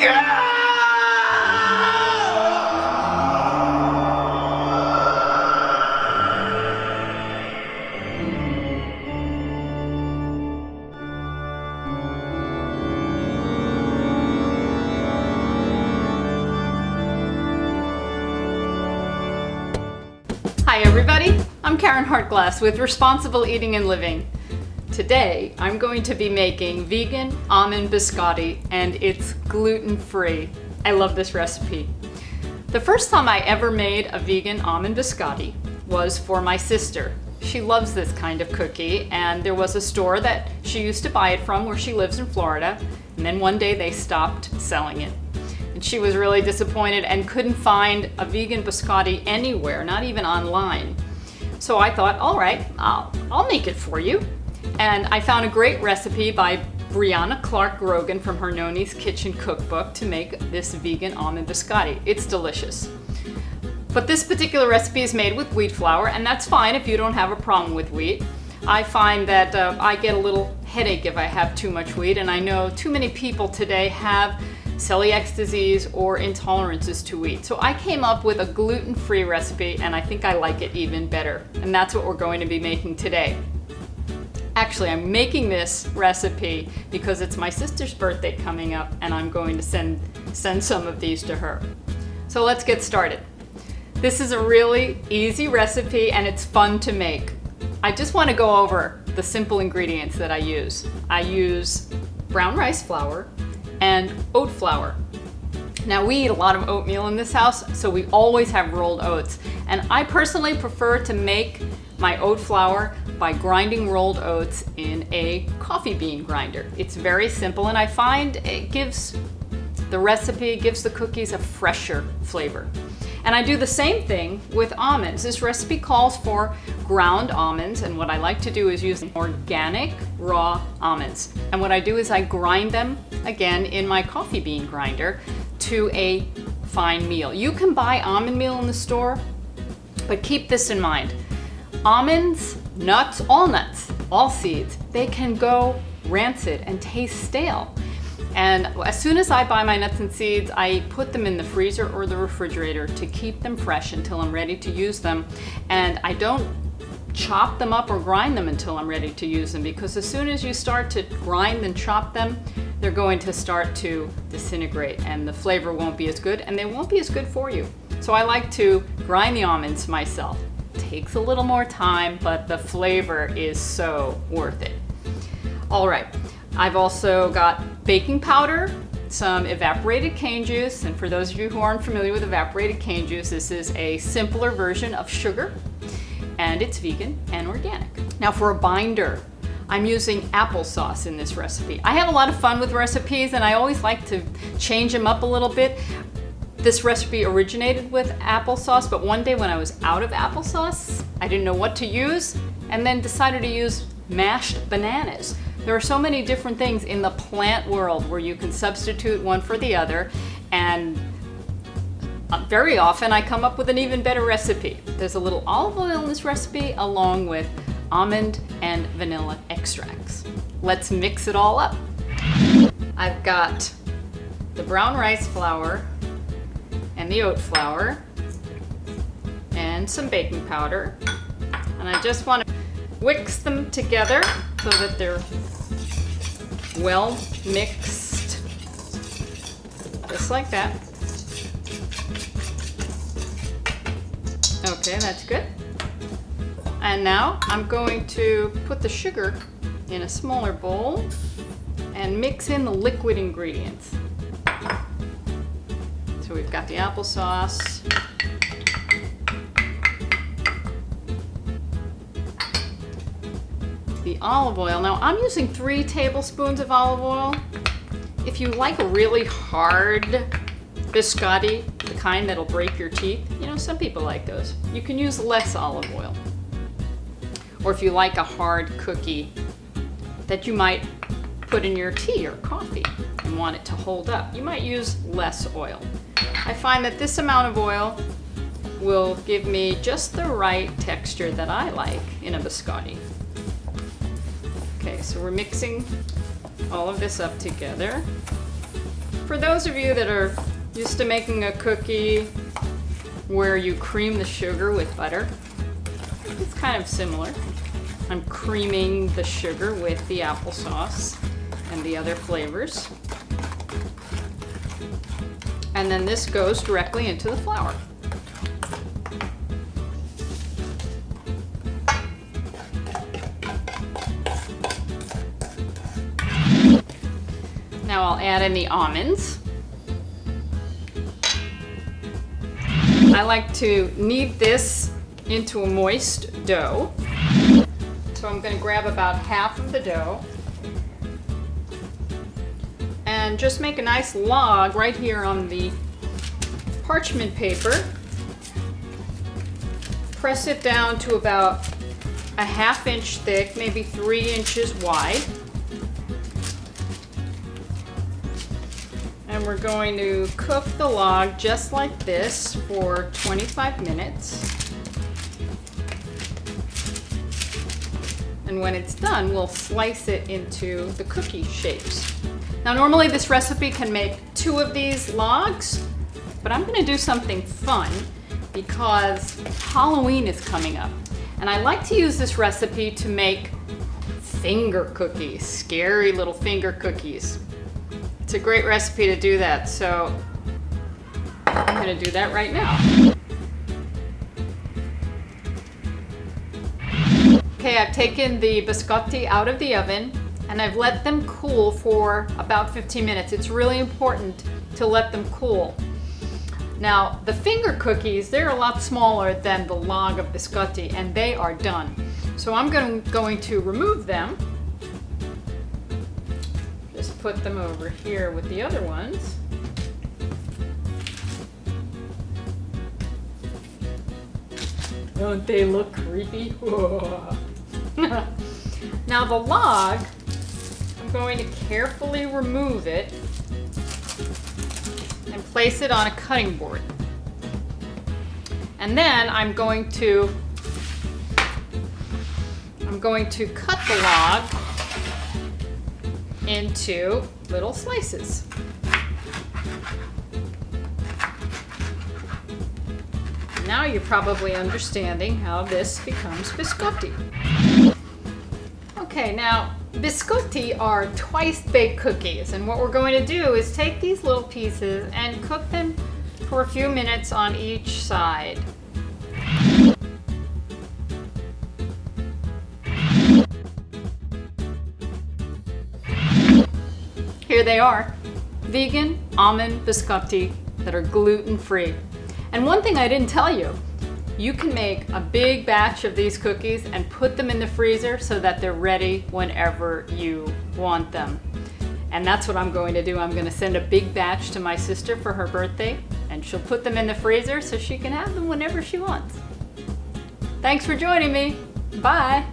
Hi everybody, I'm Karen Hartglass with Responsible Eating and Living. Today I'm going to be making vegan almond biscotti, and it's gluten-free. I love this recipe. The first time I ever made a vegan almond biscotti was for my sister. She loves this kind of cookie, and there was a store that she used to buy it from where she lives in Florida, and then one day they stopped selling it. And she was really disappointed and couldn't find a vegan biscotti anywhere, not even online. So I thought, all right, I'll make it for you. And I found a great recipe by Brianna Clark Grogan from her Noni's Kitchen Cookbook to make this vegan almond biscotti. It's delicious. But this particular recipe is made with wheat flour, and that's fine if you don't have a problem with wheat. I find that I get a little headache if I have too much wheat, and I know too many people today have celiac disease or intolerances to wheat. So I came up with a gluten-free recipe, and I think I like it even better. And that's what we're going to be making today. Actually, I'm making this recipe because it's my sister's birthday coming up, and I'm going to send some of these to her. So let's get started. This is a really easy recipe, and it's fun to make. I just want to go over the simple ingredients that I use. I use brown rice flour and oat flour. Now, we eat a lot of oatmeal in this house, so we always have rolled oats. And I personally prefer to make my oat flour by grinding rolled oats in a coffee bean grinder. It's very simple, and I find it gives the cookies a fresher flavor. And I do the same thing with almonds. This recipe calls for ground almonds, and what I like to do is use organic raw almonds. And what I do is I grind them again in my coffee bean grinder to a fine meal. You can buy almond meal in the store, but keep this in mind. Almonds, nuts, all seeds, they can go rancid and taste stale. And as soon as I buy my nuts and seeds, I put them in the freezer or the refrigerator to keep them fresh until I'm ready to use them. And I don't chop them up or grind them until I'm ready to use them, because as soon as you start to grind and chop them, they're going to start to disintegrate, and the flavor won't be as good, and they won't be as good for you. So I like to grind the almonds myself. It takes a little more time, but the flavor is so worth it. All right. I've also got baking powder, some evaporated cane juice, and for those of you who aren't familiar with evaporated cane juice, this is a simpler version of sugar, and it's vegan and organic. Now, for a binder, I'm using applesauce in this recipe. I have a lot of fun with recipes, and I always like to change them up a little bit. This recipe originated with applesauce, but one day when I was out of applesauce, I didn't know what to use, and then decided to use mashed bananas. There are so many different things in the plant world where you can substitute one for the other, and very often I come up with an even better recipe. There's a little olive oil in this recipe along with almond and vanilla extracts. Let's mix it all up. I've got the brown rice flour and the oat flour and some baking powder, and I just want to whisk them together so that they're well mixed, just like that. Okay, that's good. And now I'm going to put the sugar in a smaller bowl and mix in the liquid ingredients. So we've got the applesauce, the olive oil. Now I'm using 3 tablespoons of olive oil. If you like a really hard biscotti, the kind that'll break your teeth, you know, some people like those, you can use less olive oil. Or if you like a hard cookie that you might put in your tea or coffee and want it to hold up, you might use less oil. I find that this amount of oil will give me just the right texture that I like in a biscotti. Okay, so we're mixing all of this up together. For those of you that are used to making a cookie where you cream the sugar with butter, it's kind of similar. I'm creaming the sugar with the applesauce and the other flavors. And then this goes directly into the flour. Now I'll add in the almonds. I like to knead this into a moist dough. So I'm going to grab about half of the dough and just make a nice log right here on the parchment paper. Press it down to about a 1/2 inch thick, maybe 3 inches wide. And we're going to cook the log just like this for 25 minutes. And when it's done, we'll slice it into the cookie shapes. Now normally this recipe can make 2 of these logs, but I'm gonna do something fun because Halloween is coming up. And I like to use this recipe to make finger cookies, scary little finger cookies. It's a great recipe to do that, so I'm gonna do that right now. Okay, I've taken the biscotti out of the oven and I've let them cool for about 15 minutes. It's really important to let them cool. Now, the finger cookies, they're a lot smaller than the log of biscotti and they are done. So I'm going to remove them. Just put them over here with the other ones. Don't they look creepy? Now the log, I'm going to carefully remove it and place it on a cutting board. And then I'm going to cut the log into little slices. Now you're probably understanding how this becomes biscotti. Okay, now biscotti are twice-baked cookies, and what we're going to do is take these little pieces and cook them for a few minutes on each side. Here they are, vegan almond biscotti that are gluten-free. And one thing I didn't tell you, you can make a big batch of these cookies and put them in the freezer so that they're ready whenever you want them. And that's what I'm going to do. I'm going to send a big batch to my sister for her birthday, and she'll put them in the freezer so she can have them whenever she wants. Thanks for joining me. Bye.